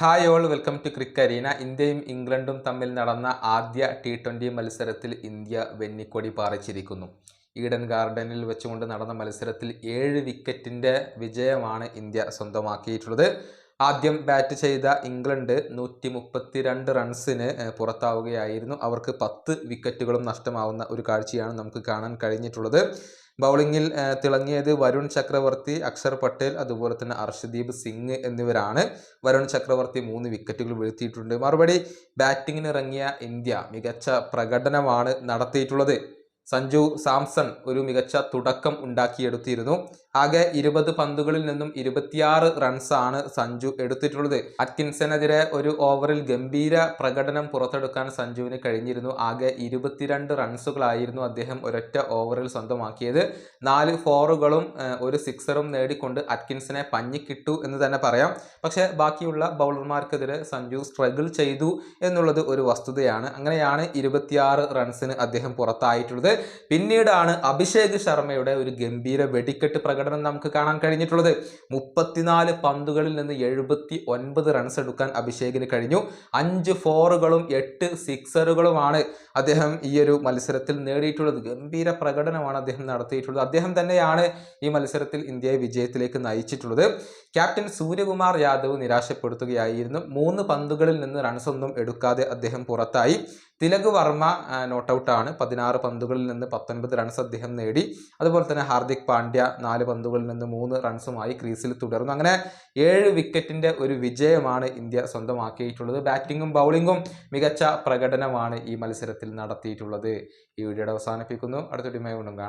Hi all welcome to crick arena. ഇന്ത്യയും ഇംഗ്ലണ്ടും തമ്മിൽ നടന്ന ആദ്യ T20 മത്സരത്തിൽ ഇന്ത്യ വെന്നിക്കൊടി പാറിച്ചിരിക്കുന്നു. ഈഡൻ ഗാർഡനിൽ വെച്ചുകൊണ്ട് നടന്ന മത്സരത്തിൽ 7 വിക്കറ്റിൻ്റെ വിജയമാണ് ഇന്ത്യ സ്വന്തമാക്കിയിട്ടുള്ളത്. ആദ്യം ബാറ്റ് ചെയ്ത ഇംഗ്ലണ്ട് 132 റൺസിന് പുറത്താവുകയായിരുന്നു. അവർക്ക് 10 വിക്കറ്റുകളും നഷ്ടമാവുന്ന ഒരു കാഴ്ചയാണ് നമുക്ക് കാണാൻ കഴിഞ്ഞിട്ടുള്ളത്. ബൗളിങ്ങിൽ തിളങ്ങിയത് വരുൺ ചക്രവർത്തി, അക്ഷർ പട്ടേൽ, അതുപോലെ തന്നെ അർഷദീപ് സിംഗ് എന്നിവരാണ്. വരുൺ ചക്രവർത്തി 3 വിക്കറ്റുകൾ വീഴ്ത്തിയിട്ടുണ്ട്. മറുപടി ബാറ്റിങ്ങിന് ഇറങ്ങിയ ഇന്ത്യ മികച്ച പ്രകടനമാണ് നടത്തിയിട്ടുള്ളത്. സഞ്ജു സാംസൺ ഒരു മികച്ച തുടക്കം ഉണ്ടാക്കിയെടുത്തിരുന്നു. ആകെ 20 പന്തുകളിൽ നിന്നും 26 റൺസാണ് സഞ്ജു എടുത്തിട്ടുള്ളത്. അറ്റ്കിൻസനെതിരെ ഒരു ഓവറിൽ ഗംഭീര പ്രകടനം പുറത്തെടുക്കാൻ സഞ്ജുവിന് കഴിഞ്ഞിരുന്നു. ആകെ 22 റൺസുകളായിരുന്നു അദ്ദേഹം ഒരൊറ്റ ഓവറിൽ സ്വന്തമാക്കിയത്. 4 ഫോറുകളും ഒരു സിക്സറും നേടിക്കൊണ്ട് അറ്റ്കിൻസനെ പഞ്ഞിക്കിട്ടു എന്ന് തന്നെ പറയാം. പക്ഷേ ബാക്കിയുള്ള ബൗളർമാർക്കെതിരെ സഞ്ജു സ്ട്രഗിൾ ചെയ്തു എന്നുള്ളത് ഒരു വസ്തുതയാണ്. അങ്ങനെയാണ് 26 റൺസിന് അദ്ദേഹം പുറത്തായിട്ടുള്ളത്. പിന്നീടാണ് അഭിഷേക് ശർമ്മയുടെ ഒരു ഗംഭീര വെടിക്കെട്ട് പ്രകടനം നമുക്ക് കാണാൻ കഴിഞ്ഞിട്ടുള്ളത്. 34 പന്തുകളിൽ നിന്ന് 79 റൺസ് എടുക്കാൻ അഭിഷേകിന് കഴിഞ്ഞു. 5 ഫോറുകളും 8 സിക്സറുകളുമാണ് അദ്ദേഹം ഈ ഒരു മത്സരത്തിൽ നേടിയിട്ടുള്ളത്. ഗംഭീര പ്രകടനമാണ് അദ്ദേഹം നടത്തിയിട്ടുള്ളത്. അദ്ദേഹം തന്നെയാണ് ഈ മത്സരത്തിൽ ഇന്ത്യയെ വിജയത്തിലേക്ക് നയിച്ചിട്ടുള്ളത്. ക്യാപ്റ്റൻ സൂര്യകുമാർ യാദവ് നിരാശപ്പെടുത്തുകയായിരുന്നു. 3 പന്തുകളിൽ നിന്ന് റൺസ് ഒന്നും എടുക്കാതെ അദ്ദേഹം പുറത്തായി. തിലക് വർമ്മ നോട്ട് ഔട്ടാണ്. 16 പന്തുകളിൽ നിന്ന് 19 റൺസ് അദ്ദേഹം നേടി. അതുപോലെ തന്നെ ഹാർദിക് പാണ്ഡ്യ 4 പന്തുകളിൽ നിന്ന് 3 റൺസുമായി ക്രീസിൽ തുടർന്നു. അങ്ങനെ 7 വിക്കറ്റിൻ്റെ ഒരു വിജയമാണ് ഇന്ത്യ സ്വന്തമാക്കിയിട്ടുള്ളത്. ബാറ്റിങ്ങും ബൗളിങ്ങും മികച്ച പ്രകടനമാണ് ഈ മത്സരത്തിൽ നടത്തിയിട്ടുള്ളത്. ഈ വീഡിയോയുടെ അവസാനിപ്പിക്കുന്നു. അടുത്ത ടീമായി കൊണ്ടും കാണാം.